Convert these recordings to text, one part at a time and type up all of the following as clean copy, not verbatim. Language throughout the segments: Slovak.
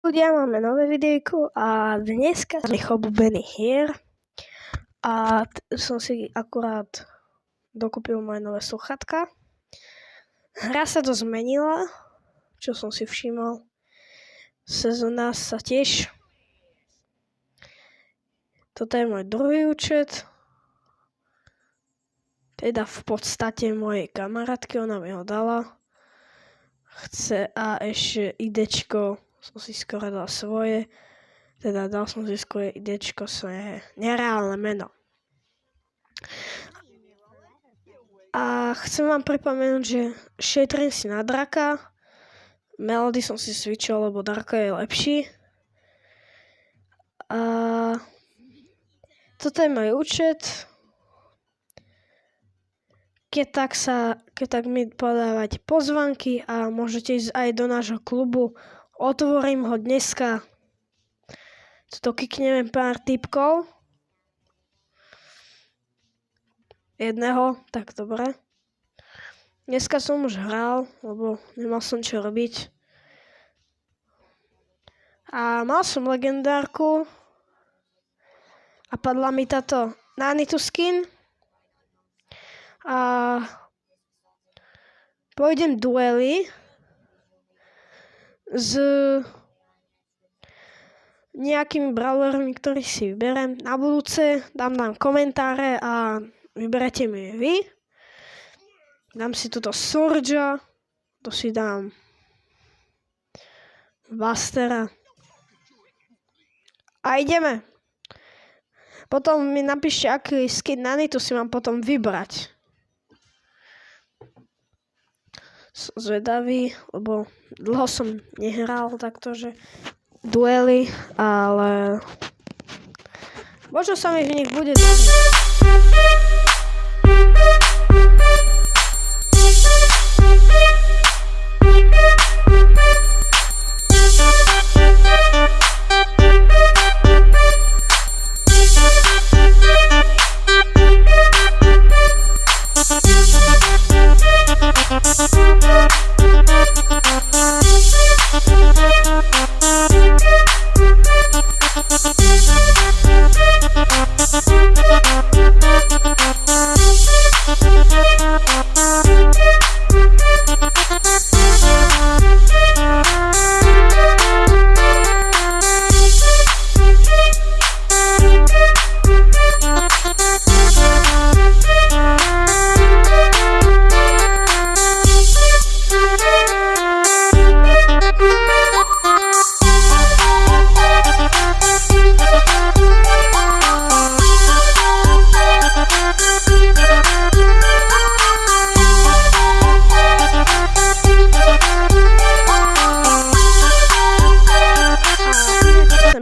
Ľudia, máme nové videjko a dneska som ich obľúbených hier a som si akurát dokúpil moje nové sluchatka. Hra sa to zmenila, čo som si všimol. Sezóna sa tiež. Toto je môj druhý účet. Teda v podstate mojej kamarátky, ona mi ho dala. Chce a ešte idečko. Som si skoro dal svoje, teda dal som si svoje idečko, svoje nereálne meno. A chcem vám pripomenúť, že šetrím si na draka, Melody som si switchol, lebo draka je lepší. A toto je môj účet. Keď tak mi podávate pozvanky a môžete ísť aj do nášho klubu. Otvorím ho dneska. To kikneme pár typkov. Jedného, tak dobre. Dneska som už hral, lebo nemal som čo robiť. A mal som legendárku. A padla mi táto Nanitu skin. A pôjdem duely s nejakými brawlermi, ktorých si vyberiem. Na budúce dám komentáre a vyberete mi vy. Dám si túto Surge'a, to si dám Bustera. A ideme. Potom mi napíšte, aký skin Nanitu si mám potom vybrať. Som zvedavý, lebo dlho som nehral takto, že duely, ale možno sa mi v nich bude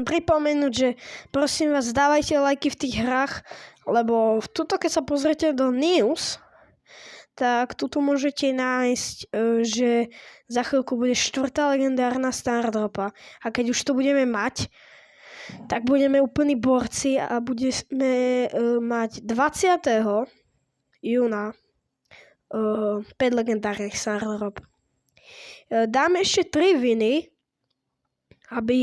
pripomenúť, že prosím vás, dávajte lajky v tých hrách, lebo tuto, keď sa pozriete do news, tak tuto môžete nájsť, že za chvíľku bude 4. legendárna Stardropa. A keď už to budeme mať, tak budeme úplní borci a budeme mať 20. júna 5 legendárnych Stardrop. Dáme ešte 3 viny, aby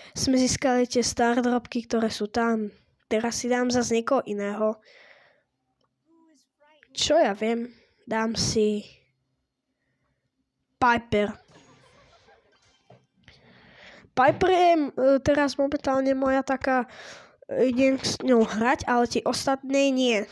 sme získali tie Stardropky, ktoré sú tam. Teraz si dám zase niekoho iného. Čo ja viem? Dám si Piper. Piper je teraz momentálne moja taká, idem s ňou hrať, ale tie ostatné nie.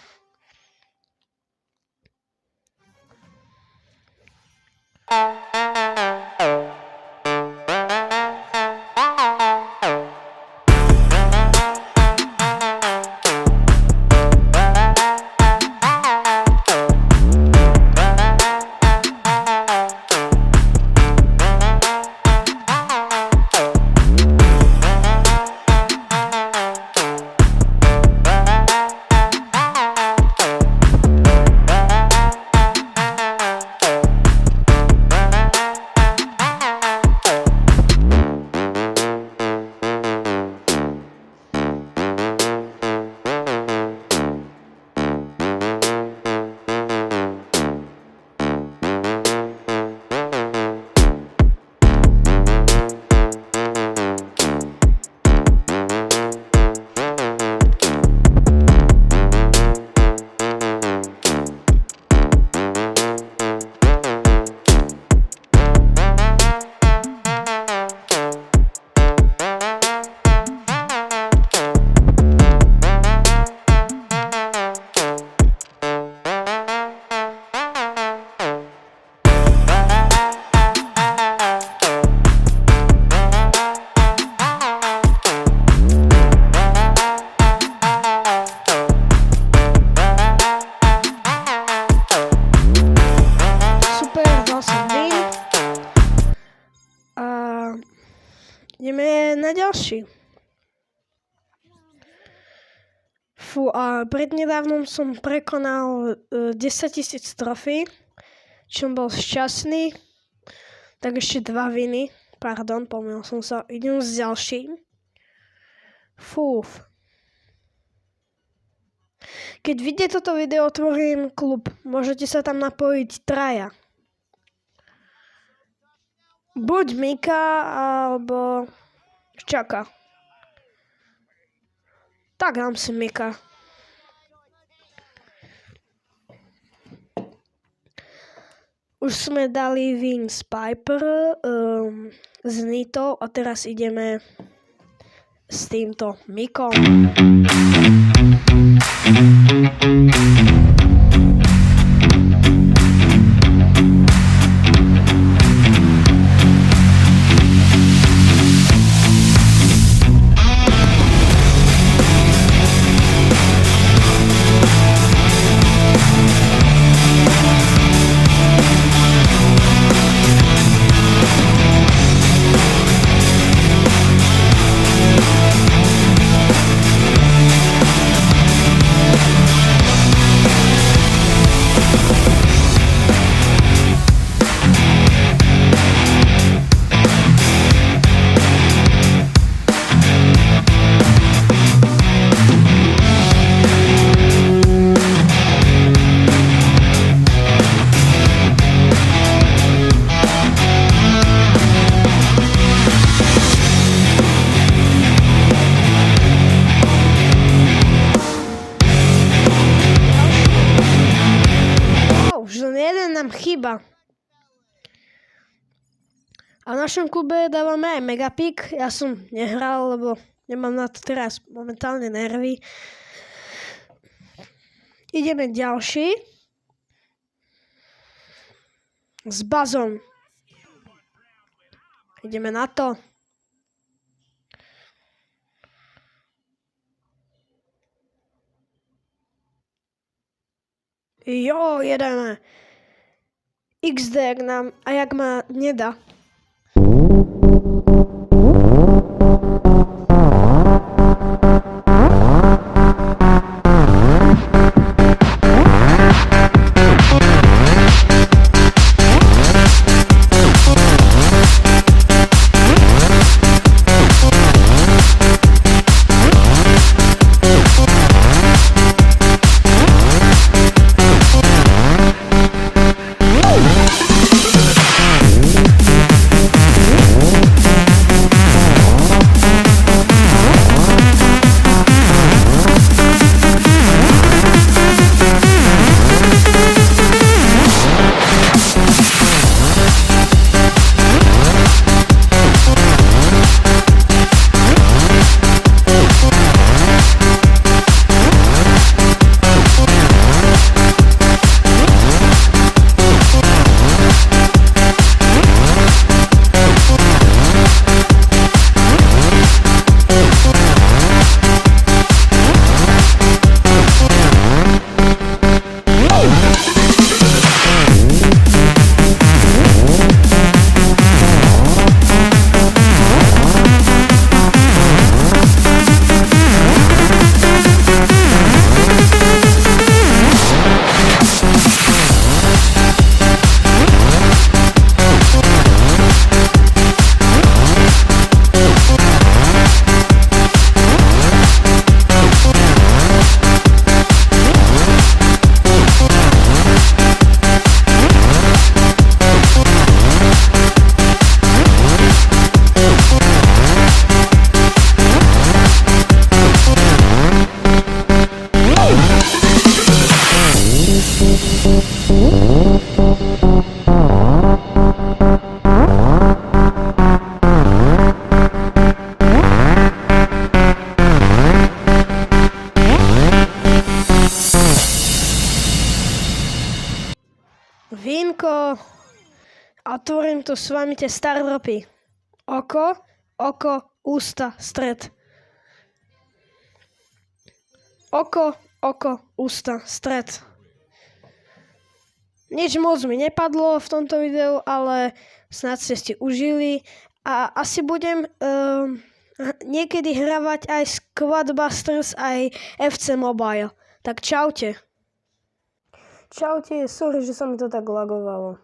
Ideme na ďalší. Fú, a prednedávnom som prekonal 10 000 trofí, čom bol šťastný. Tak ešte 2 viny. Pardon, pomýlil som sa. Idem s ďalším. Fúf. Keď vidíte toto video, otvorím klub. Môžete sa tam napojiť 3. Buď Mika, alebo Čaka. Tak dám si Mika. Už sme dali win z Piper, z Nito a teraz ideme s týmto Mikom. Nám chýba. A v našom klube dávame aj Megapik. Ja som nehral, lebo nemám na to teraz momentálne nervy. Ideme ďalší. S Bazom. Ideme na to. Jo, jedeme. XD, jak ma nedá. Vínko. A otvorím tu s vami tie stardropy. Oko, ústa, stred. Oko, ústa, stred. Nič moc mi nepadlo v tomto videu, ale snad ste si užili A asi budem niekedy hravať aj Squadbusters, aj FC Mobile. Tak čaute. Čaute, sorry, že sa mi to tak lagovalo.